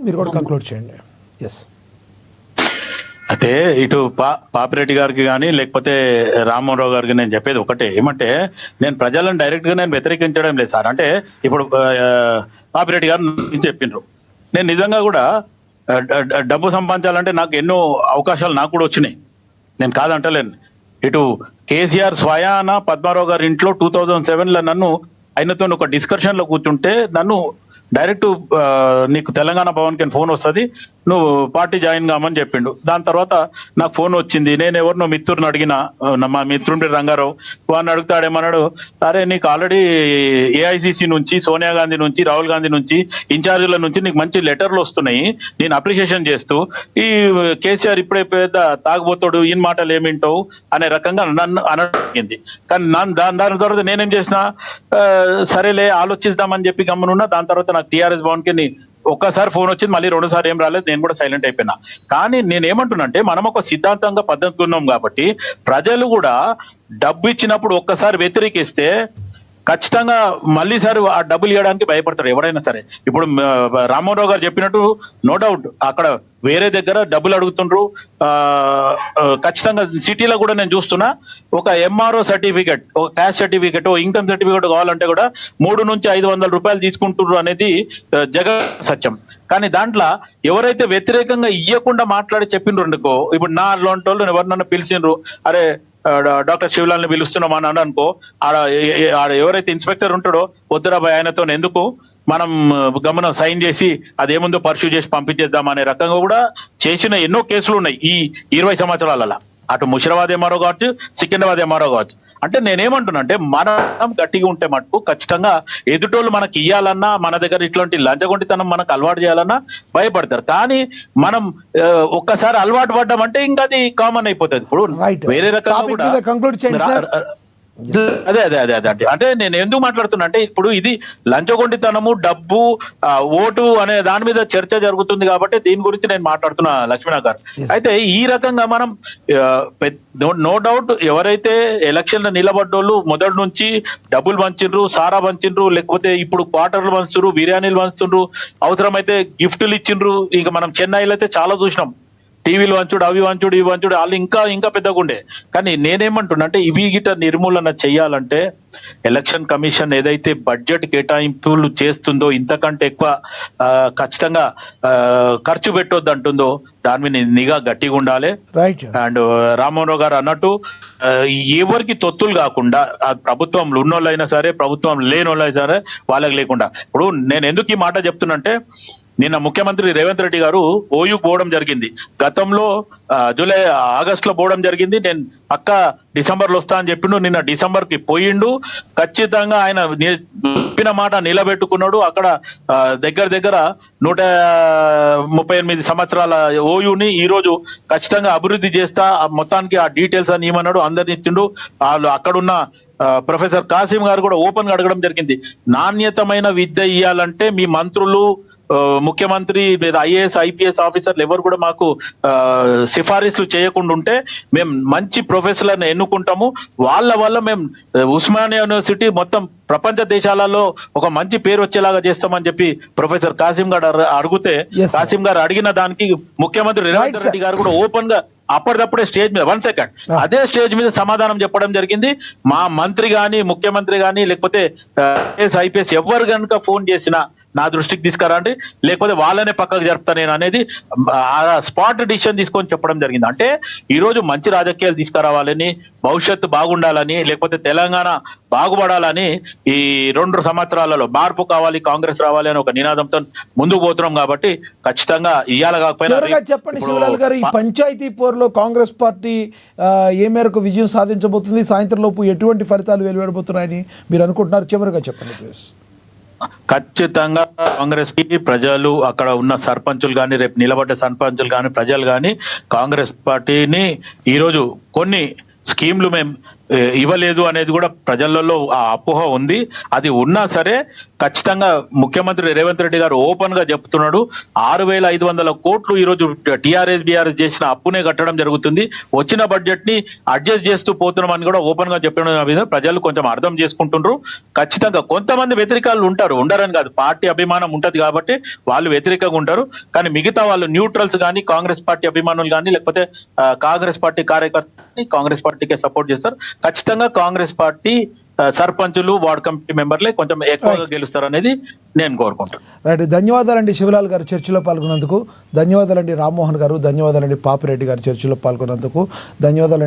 మీరు కూడా కంక్లూడ్ చేయండి. ఎస్, అయితే ఇటు పాపిరెడ్డి గారికి కానీ లేకపోతే రామ్మోహన్ గారికి నేను చెప్పేది ఒకటే, ఏమంటే నేను ప్రజలను డైరెక్ట్ గా నేను వ్యతిరేకించడం లేదు సార్. అంటే ఇప్పుడు పాపిరెడ్డి గారు చెప్పిండ్రు, నేను నిజంగా కూడా డబ్బు సంపాదించాలంటే నాకు ఎన్నో అవకాశాలు నాకు కూడా వచ్చినాయి, నేను కాదంటలేను. ఇటు కేసీఆర్ స్వయాన పద్మారావు గారి ఇంట్లో 2007లో నన్ను ఆయనతో ఒక డిస్కషన్ లో కూర్చుంటే నన్ను డైరెక్ట్ నీకు తెలంగాణ భవన్కి ఫోన్ వస్తుంది, నువ్వు పార్టీ జాయిన్ కామని చెప్పిండు. దాని తర్వాత నాకు ఫోన్ వచ్చింది, నేను ఎవరినో మిత్రుడిని అడిగిన, మా మిత్రుడి రంగారావు, వాడిని అడుగుతాడేమన్నాడు, అరే నీకు ఆల్రెడీ ఏఐసిసి నుంచి, సోనియా గాంధీ నుంచి, రాహుల్ గాంధీ నుంచి, ఇన్ఛార్జీల నుంచి నీకు మంచి లెటర్లు వస్తున్నాయి, నేను అప్రిషియేషన్ చేస్తూ ఈ కేసీఆర్ ఇప్పుడే పెద్ద తాగుబోతాడు, ఈయన మాటలు ఏమింటావు అనే రకంగా నన్ను అనడిగింది. కానీ దాని తర్వాత నేనేం చేసిన, సరేలే ఆలోచిద్దామని చెప్పి గమ్మనున్నా. దాని తర్వాత నాకు టీఆర్ఎస్ భవన్కి ఒక్కసారి ఫోన్ వచ్చింది, మళ్ళీ 2 సార్లు ఏం రాలేదు, నేను కూడా సైలెంట్ అయిపోయినా. కానీ నేను ఏమంటున్నానంటే, మనం ఒక సిద్ధాంతంగా పద్ధతిగా ఉన్నాం కాబట్టి ప్రజలు కూడా డబ్బు ఇచ్చినప్పుడు ఒక్కసారి వ్యతిరేకిస్తే ఖచ్చితంగా మళ్ళీ సార్ ఆ డబ్బులు ఇవ్వడానికి భయపడతారు ఎవరైనా సరే. ఇప్పుడు రామ్మోహన్ గారు చెప్పినట్టు నో డౌట్ అక్కడ వేరే దగ్గర డబ్బులు అడుగుతుండ్రు. ఖచ్చితంగా సిటీలో కూడా నేను చూస్తున్నా, ఒక ఎంఆర్ఓ సర్టిఫికెట్, ఒక క్యాస్ట్ సర్టిఫికెట్, ఇన్కమ్ సర్టిఫికెట్ కావాలంటే కూడా 300 నుంచి 500 రూపాయలు తీసుకుంటున్నారు అనేది సత్యం. కానీ దాంట్లో ఎవరైతే వ్యతిరేకంగా ఇవ్వకుండా మాట్లాడి చెప్పిండ్రు అనుకో, ఇప్పుడు నా లాంటి వాళ్ళు ఎవరినన్నా పిలిచిండ్రు, అరే డాక్టర్ శివలాల్ని పిలుస్తున్నాం అని అనుకో, ఆడ ఎవరైతే ఇన్స్పెక్టర్ ఉంటాడో, వద్దురా భయ ఆయనతో ఎందుకు, మనం గమనం సైన్ చేసి అదేముందో పర్సూ చేసి పంపించేద్దాం అనే రకంగా కూడా చేసిన ఎన్నో కేసులు ఉన్నాయి ఈ 20 సంవత్సరాలలో. అటు ముషిరాబాద్ ఎంఆర్ఓ కావచ్చు, సికింద్రాబాద్ ఎంఆర్ఓ కావచ్చు. అంటే నేనేమంటున్నా అంటే, మనం గట్టిగా ఉంటే మటుకు ఖచ్చితంగా ఎదుటోళ్ళు మనకి ఇవ్వాలన్నా, మన దగ్గర ఇట్లాంటి లంచగొండితనం మనకు అలవాటు చేయాలన్నా భయపడతారు. కానీ మనం ఒక్కసారి అలవాటు పడ్డామంటే ఇంకా అది కామన్ అయిపోతుంది. ఇప్పుడు వేరే రకంగా కూడా అదే అదే అదే అదే అంటే నేను ఎందుకు మాట్లాడుతున్నా అంటే, ఇప్పుడు ఇది లంచగొండితనము, డబ్బు, ఓటు అనే దాని మీద చర్చ జరుగుతుంది కాబట్టి దీని గురించి నేను మాట్లాడుతున్నా లక్ష్మణ గారు. అయితే ఈ రకంగా మనం నో డౌట్ ఎవరైతే ఎలక్షన్ నిలబడ్డోళ్ళు మొదటి నుంచి డబ్బులు పంచిండ్రు, సారా పంచిండ్రు, లేకపోతే ఇప్పుడు క్వార్టర్లు పంచుతుండ్రు, బిర్యానీలు పంచుతుండ్రు, అవసరమైతే గిఫ్టులు ఇచ్చిండ్రు. ఇంకా మనం చెన్నైలో అయితే చాలా చూసినాం, టీవీలు వంచుడు, అవి వంచుడు, ఇవి వంచుడు, వాళ్ళు ఇంకా పెద్దగా ఉండే. కానీ నేనేమంటున్నా అంటే, ఇవి గిట నిర్మూలన చెయ్యాలంటే ఎలక్షన్ కమిషన్ ఏదైతే బడ్జెట్ కేటాయింపులు చేస్తుందో, ఇంతకంటే ఎక్కువ ఖచ్చితంగా ఖర్చు పెట్టొద్దు అంటుందో దాని మీద నిఘా గట్టిగా ఉండాలి. అండ్ రామ్మోహన్ గారు అన్నట్టు ఎవరికి తొత్తులు కాకుండా, ప్రభుత్వంలో ఉన్నోళ్ళైనా సరే, ప్రభుత్వం లేని వాళ్ళైనా సరే, వాళ్ళకి లేకుండా. ఇప్పుడు నేను ఎందుకు ఈ మాట చెప్తున్నంటే, నిన్న ముఖ్యమంత్రి రేవంత్ రెడ్డి గారు ఓయూకు పోవడం జరిగింది. గతంలో ఆగస్టులో పోవడం జరిగింది. నేను పక్క డిసెంబర్లో వస్తా అని చెప్పిండు. నిన్న డిసెంబర్కి పోయిండు. ఖచ్చితంగా ఆయన చెప్పిన మాట నిలబెట్టుకున్నాడు. అక్కడ దగ్గర 138 సంవత్సరాల ఓయూని ఈ రోజు ఖచ్చితంగా అభివృద్ధి చేస్తా, మొత్తానికి ఆ డీటెయిల్స్ అని ఏమన్నాడు అందరిని ఇచ్చిండు. వాళ్ళు అక్కడున్న ప్రొఫెసర్ కాసిం గారు కూడా ఓపెన్ గా అడగడం జరిగింది, నాణ్యతమైన విద్య ఇవ్వాలంటే మీ మంత్రులు, ముఖ్యమంత్రి లేదా ఐఏఎస్ ఐపీఎస్ ఆఫీసర్లు ఎవరు కూడా మాకు సిఫారసులు చేయకుండా ఉంటే మేము మంచి ప్రొఫెసర్లను ఎన్నుకుంటాము, వాళ్ళ వల్ల మేము ఉస్మానియా యూనివర్సిటీ మొత్తం ప్రపంచ దేశాలలో ఒక మంచి పేరు వచ్చేలాగా చేస్తామని చెప్పి ప్రొఫెసర్ కాసిం గారు అడిగితే, కాసిం గారు అడిగిన దానికి ముఖ్యమంత్రి రేవంత్ రెడ్డి గారు కూడా ఓపెన్ గా అప్పటికప్పుడే స్టేజ్ మీద అదే స్టేజ్ మీద సమాధానం చెప్పడం జరిగింది. మా మంత్రి గాని, ముఖ్యమంత్రి గాని, లేకపోతే ఐపీఎస్ ఎవరు కనుక ఫోన్ చేసినా నా దృష్టికి తీసుకురండి, లేకపోతే వాళ్ళనే పక్కకు జరుపుతా నేను అనేది స్పాట్ డిసిషన్ తీసుకొని చెప్పడం జరిగింది. అంటే ఈ రోజు మంచి రాజకీయాలు తీసుకురావాలని, భవిష్యత్తు బాగుండాలని, లేకపోతే తెలంగాణ బాగుపడాలని ఈ 2 సంవత్సరాలలో మార్పు కావాలి, కాంగ్రెస్ రావాలి అని ఒక నినాదంతో ముందుకు పోతున్నాం. కాబట్టి ఖచ్చితంగా ఇయ్యాల కాకపోయినా చెప్పండి శివలాల్ గారు, ఈ పంచాయతీ పోరులో కాంగ్రెస్ పార్టీ ఏ మేరకు విజయం సాధించబోతుంది, సాయంత్రం లోపు ఎటువంటి ఫలితాలు వెలువడబోతున్నాయని మీరు అనుకుంటున్నారు? చివరిగా చెప్పండి ప్లీజ్. ఖచ్చితంగా కాంగ్రెస్ కి ప్రజలు, అక్కడ ఉన్న సర్పంచులు కానీ, రేపు నిలబడ్డ సర్పంచులు కానీ, ప్రజలు కానీ కాంగ్రెస్ పార్టీని ఈరోజు కొన్ని స్కీమ్లు మేము ఇవ్వలేదు అనేది కూడా ప్రజలలో ఆ అపోహ ఉంది. అది ఉన్నా సరే ఖచ్చితంగా ముఖ్యమంత్రి రేవంత్ రెడ్డి గారు ఓపెన్ గా చెప్తున్నాడు, 6,500 కోట్లు ఈరోజు టీఆర్ఎస్ బీఆర్ఎస్ చేసిన అప్పునే కట్టడం జరుగుతుంది, వచ్చిన బడ్జెట్ ని అడ్జస్ట్ చేస్తూ పోతున్నామని కూడా ఓపెన్ గా చెప్పడం మీద ప్రజలు కొంచెం అర్థం చేసుకుంటున్నారు. ఖచ్చితంగా కొంతమంది వ్యతిరేకాలు ఉంటారు, ఉండరని కాదు, పార్టీ అభిమానం ఉంటది కాబట్టి వాళ్ళు వ్యతిరేకంగా ఉంటారు. కానీ మిగతా వాళ్ళు న్యూట్రల్స్ కానీ, కాంగ్రెస్ పార్టీ అభిమానులు కానీ, లేకపోతే కాంగ్రెస్ పార్టీ కార్యకర్తలు కాంగ్రెస్ పార్టీకే సపోర్ట్ చేస్తారు. ఖచ్చితంగా కాంగ్రెస్ పార్టీ సర్పంచులు, వార్డ్ కమిటీ మెంబర్లే కొంచెం ఎక్కువగా గెలుస్తారు అనేది నేను కోరుకుంటాను. రైట్, ధన్యవాదాలండి శివలాల్ గారు చర్చలో పాల్గొన్నందుకు, ధన్యవాదాలండి రామ్మోహన్ గారు, ధన్యవాదాలండి పాపిరెడ్డి గారు చర్చలో పాల్గొన్నందుకు, ధన్యవాదాలండి.